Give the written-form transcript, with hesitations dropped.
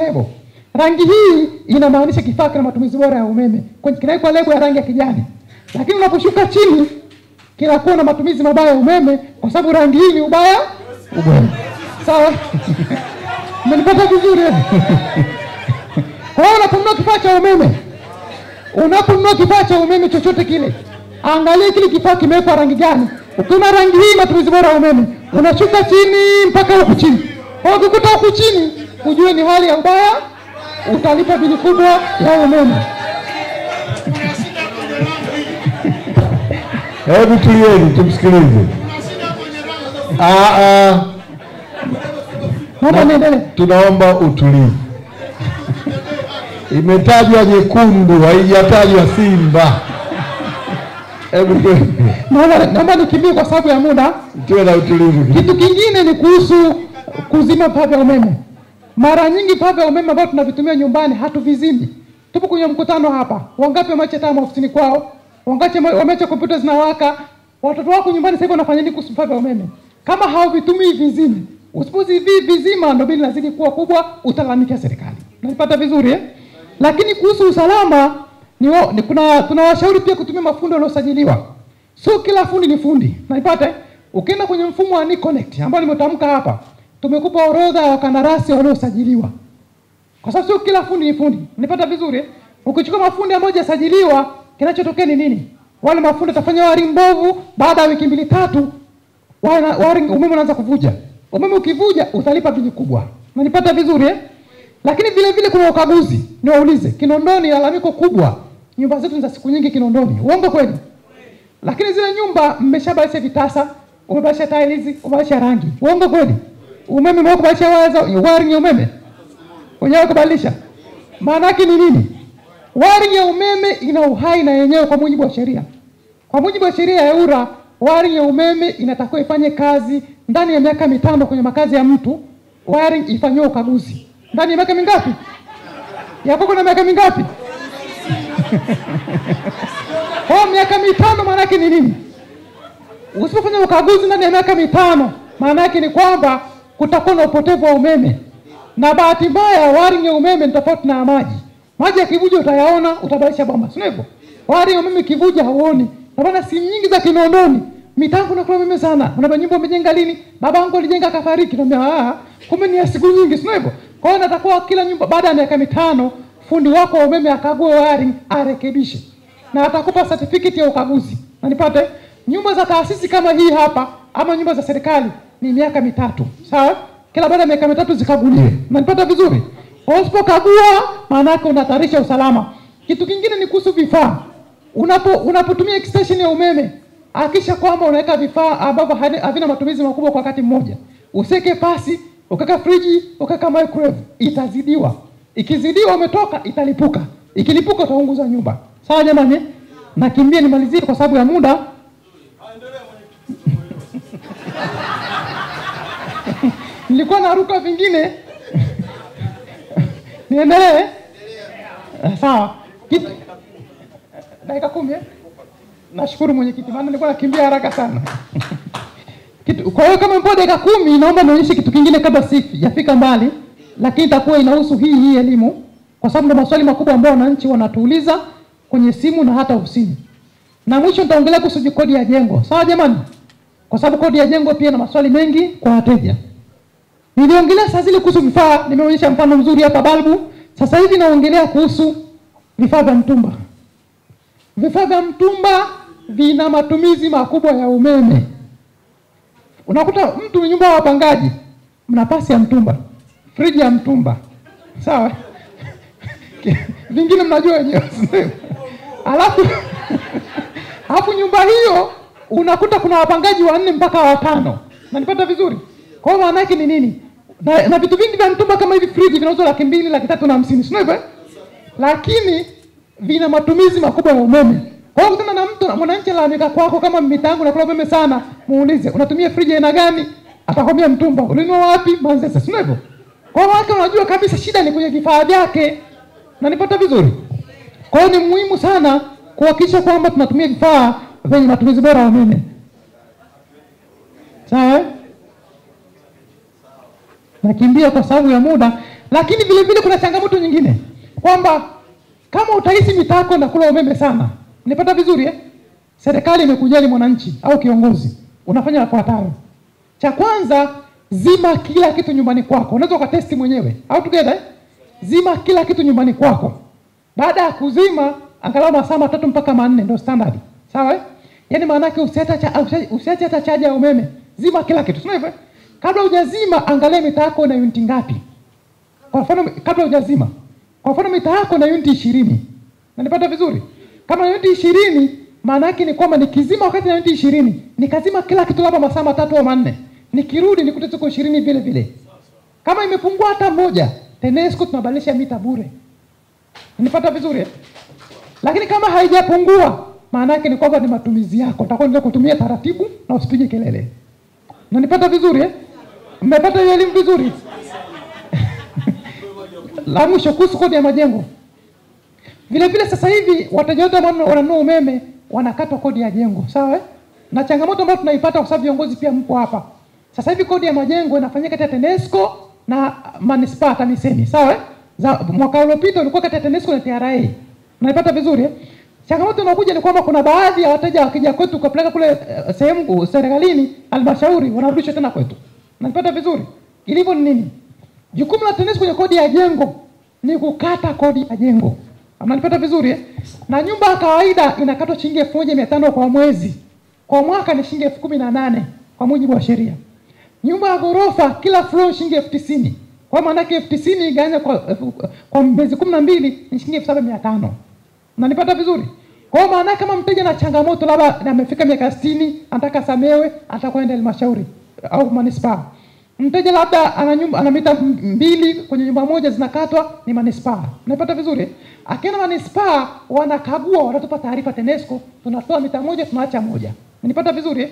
lebo. Rangi hii inamaanisha kifaa kina matumizi bora ya umeme. Kinawekwa lebo ya rangi ya kijani. Lakini unaposhuka chini kinakuwa na matumizi mabaya ya umeme kwa sababu rangi hii ni ubaya. Sawa? Mmenipata vizuri? Kwa hiyo unaponunua kifaa cha umeme, unaponunua kifaa cha umeme chochote kile, angalia kile kifaa kimewekwa rangi gani. Ukiona rangi hii matumizi bora ya umeme, unashuka chini mpaka huku chini. Kwa hiyo ukikuta huku chini, ujue ni hali ya ubaya, utalipa bili kubwa ya umeme. Hebu tulieni tumsikilize. Tunaomba utulivu. Imetajwa nyekundu, haijatajwa Simba. Hebu naomba nikimbie kwa sababu ya muda. Tuwe na utulivu. Kitu kingine ni kuhusu kuzima vifaa vya umeme. Mara nyingi vifaa vya umeme ambavyo tunavitumia nyumbani hatuvizimi. Tupo kwenye mkutano hapa. Wangapi wameacha taa ofisini kwao? Wangapi wameacha kompyuta zinawaka? Watoto wako nyumbani sasa hivi wanafanya nini kuhusu vifaa vya umeme? Kama hawavitumii vizime, usipozivizima ndio bili lazidi kuwa kubwa, utalalamikia serikali. Unapata vizuri eh? Lakini kuhusu usalama tunawashauri pia kutumia mafundi waliosajiliwa. Sio kila fundi ni fundi. Unapata? Ukienda kwenye mfumo wa NiConnect ambao nimetamka hapa, tumekupa orodha ya wakandarasi waliosajiliwa. Kwa sababu sio kila fundi ni fundi. Unapata vizuri eh? Ukichukua mafundi ambao hajasajiliwa, kinachotokea ni nini? Wale mafundi watafanya wiring mbovu, baada ya wiki 2-3 wiring umeme unaanza kuvuja. Umeme ukivuja utalipa bili kubwa. Unanipata vizuri eh? Lakini vile vile kuna ukaguzi. Niwaulize, Kinondoni lalamiko kubwa. Nyumba zetu za siku nyingi Kinondoni. Uongo kweli? Lakini zile nyumba mmeshabadilisha vitasa, umebadilisha tiles, umebadilisha rangi. Uongo kweli? Umeme umebadilisha wiring ya umeme. Unyawe kubadilisha. Maana yake ni nini? Wiring ya umeme ina uhai na yenyewe kwa mujibu wa sheria. Kwa mujibu wa sheria ya EWURA, wiring ya umeme inatakiwa ifanye kazi ndani ya miaka 5 kwenye makazi ya mtu. Wiring ifanywe ukaguzi. Ndani ya miaka mingapi? Yako kuna miaka mingapi? Kwa miaka 5 maana yake ni nini? Usipofanya ukaguzi ndani ya miaka 5, maana yake ni kwamba kutakuwa na upotevu wa umeme. Na bahati mbaya wiring ya umeme ni tofauti na maji. Maji yakivuja utayaona, utabadilisha bomba. Sio hivyo? Wiring ya umeme kivuja hauoni. Na bana simu nyingi za Kinondoni, mitangu na kwa umeme sana. Unabeba nyumba umejenga lini? Babangu alijenga kafariki. Naambia kumbe ni ya siku nyingi, sio hivyo? Kwa hiyo natakuwa kila nyumba baada ya miaka 5 fundi wako wa umeme akague wiring, arekebishe. Na atakupa certificate ya ukaguzi. Na nipate nyumba za taasisi kama hii hapa ama nyumba za serikali ni miaka 3. Sawa? Kila baada ya miaka 3 zikaguliwe. Na nipata vizuri? Usipokagua maana yake unahatarisha usalama. Kitu kingine ni kuhusu vifaa. Unapotumia extension ya umeme, hakikisha kwamba unaweka vifaa ambavyo havina matumizi makubwa kwa wakati mmoja. Useke pasi, ukaka friji, ukaka microwave, itazidiwa. Ikizidiwa umetoka italipuka. Ikilipuka utaunguza nyumba. Sawa jamani? Nakimbia nimalizie kwa sababu ya muda. Nilikuwa naruka vingine. Niendelee? Sawa. Dakika 10. Nashukuru mwenyekiti maana nilikuwa nakimbia haraka sana. Kwa hiyo kama mpo dakika 10 naomba nionyeshe kitu kingine kabla sijafika mbali, lakini itakuwa inahusu hii elimu kwa sababu ndio maswali makubwa ambayo wananchi wanatuuliza kwenye simu na hata ofisini. Na mwisho nitaongelea kuhusu kodi ya jengo. Sawa jamani? Kwa sababu kodi ya jengo pia na maswali mengi kwa wateja. Niliongelea sasa zile kuhusu vifaa, nimeonyesha mfano mzuri hapa balbu. Sasa hivi naongelea kuhusu vifaa vya mtumba. Vifaa vya mtumba vina matumizi makubwa ya umeme. Unakuta mtu nyumba ya wapangaji, mna pasi ya mtumba, friji ya mtumba. Sawa? Vingine mnajua wenyewe. Alafu nyumba hiyo unakuta kuna wapangaji 4 mpaka 5. Unanipata vizuri? Kwa hiyo maana yake ni nini? Na vitu vingi vya mtumba kama hivi friji vinauzwa 200,000, 350, sio hivyo? Lakini vina matumizi makubwa ya umeme. Kwa hiyo kutana na mtu mwananchi lalamika kwako kama mitangu na kula umeme sana, muulize unatumia friji aina gani? Atakwambia mtumba. Ulinunua wapi? Manzese, sio hivyo? Kwa hiyo unajua kabisa shida ni kwenye vifaa vyake. Na nipata vizuri? Kwa hiyo ni muhimu sana kuhakikisha kwamba tunatumia vifaa vyenye matumizi bora ya umeme. Sawa? Nakimbia kwa sababu ya muda, Lakini vile vile kuna changamoto nyingine kwamba kama utahisi mitaa yako inakula umeme sana, nipata vizuri serikali imekujali mwananchi au kiongozi, unafanya yafuatayo. Cha kwanza, zima kila kitu nyumbani kwako. Unaweza ukatesti mwenyewe au together. Zima kila kitu nyumbani kwako. Baada ya kuzima, angalau masaa 3 mpaka 4 ndio standard. Sawa? Yaani maana yake usiache hata chaja ya umeme. Zima kila kitu. Sio hivyo? Kabla hujazima, angalia mitaa yako na unit ngapi. Kwa mfano kabla hujazima. Kwa mfano mitaa yako na unit 20. Na nipata vizuri? Kama unit 20, maana yake ni kwamba nikizima wakati na unit 20, nikazima kila kitu labda masaa 3 au 4. Nikirudi nikute tuko 20 vile vile. Kama imepungua hata moja, TANESCO tunabadilisha mita bure. Nipata vizuri? Lakini kama haijapungua, maana yake ni kwamba ni matumizi yako. Utakwenda kutumia taratibu na usipige kelele. Na nipata vizuri? Mmepata hiyo elimu vizuri? La mwisho kuhusu kodi ya majengo. Vile vile sasa hivi wateja wote wananunua umeme wanakatwa kodi ya jengo, sawa? Na changamoto ambayo tunaipata kwa sababu viongozi pia mko hapa. Sasa hivi kodi ya majengo inafanyika kati ya TANESCO na manispaa TAMISEMI, sawa? Mwaka uliopita ulikuwa kati ya TANESCO na TRA. Unaipata vizuri? Changamoto inakuja ni kwamba kuna baadhi ya wateja wakija kwetu kupeleka kule sehemu serikalini, halmashauri, wanarudisha tena kwetu. Unaipata vizuri? Ilivyo ni nini? Jukumu la TANESCO kwenye kodi ya jengo ni kukata kodi ya jengo. Unanipata vizuri? Na nyumba ya kawaida inakatwa shilingi 1500 kwa mwezi. Kwa mwaka ni shilingi 18000 kwa mujibu wa sheria. Nyumba ya ghorofa kila floor shilingi 90000. Kwa maana yake 90000 igawanywa kwa miezi 12 ni shilingi 7500. Unanipata vizuri? Kwa maana yake kama mteja na changamoto labda amefika miaka 60, anataka samewe, atakwenda halmashauri au manispaa. Mteja labda ana mita 2 kwenye nyumba moja zinakatwa, ni manispaa. Unapata vizuri? Akienda manispaa wanakagua, wanatupa taarifa TANESCO, tunatoa mita moja tunaacha moja. Unapata vizuri?